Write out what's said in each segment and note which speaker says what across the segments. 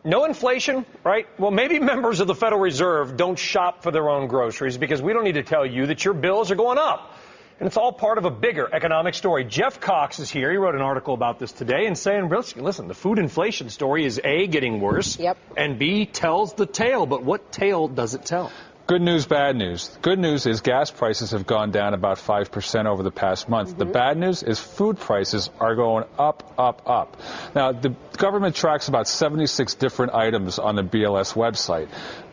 Speaker 1: no inflation, right? Well, maybe members of the Federal Reserve don't shop for their own groceries because we don't need to tell you that your bills are going up. And it's all part of a bigger economic story. Jeff Cox is here. He wrote an article about this today and saying, listen, the food inflation story is A, getting worse, and B, tells the tale. But what tale does it tell?
Speaker 2: Good news, bad news. Good news is gas prices have gone down about 5% over the past month. The bad news is food prices are going up, up, up. Now, the government tracks about 76 different items on the BLS website.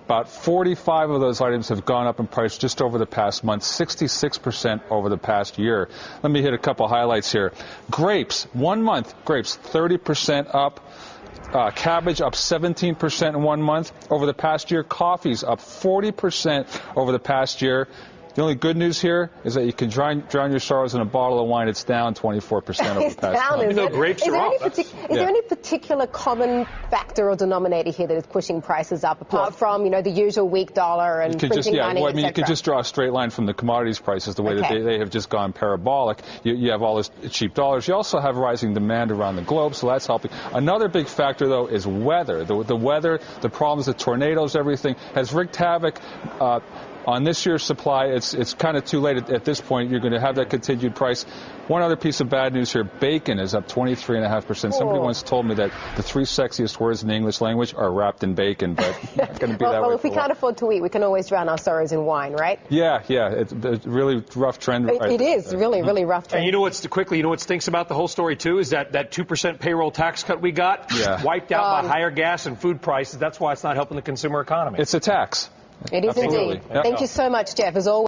Speaker 2: About 45 of those items have gone up in price just over the past month, 66% over the past year. Let me hit a couple highlights here. Grapes, 1 month, grapes 30% up. Cabbage up 17% in 1 month. Over the past year, coffee's up 40% over the past year. The only good news here is that you can drown your sorrows in a bottle of wine. It's down 24% over the past month.
Speaker 1: Even though grapes are up.
Speaker 3: Is there any particular common factor or denominator here that is pushing prices up, apart from, you know, the usual weak dollar and printing money,
Speaker 2: I mean, you could just draw a straight line from the commodities prices, the way that they have just gone parabolic. You have all this cheap dollars. You also have rising demand around the globe, so that's helping. Another big factor, though, is weather. The weather, the problems, the tornadoes, everything has wreaked havoc on this year's supply. It's kind of too late at this point. You're going to have that continued price. One other piece of bad news here, bacon is up 23.5%. Somebody once told me that the 3 sexiest words in the English language are wrapped in bacon, but not going to be that way.
Speaker 3: Well, if we can't afford to eat, we can always drown our sorrows in wine, right?
Speaker 2: Yeah, it's a really rough trend.
Speaker 3: It is really rough trend.
Speaker 1: And you know what stinks about the whole story, too, is that 2% payroll tax cut we got wiped out by higher gas and food prices. That's why it's not helping the consumer economy.
Speaker 2: It's a tax.
Speaker 3: It is indeed. Thank you so much, Jeff, as always.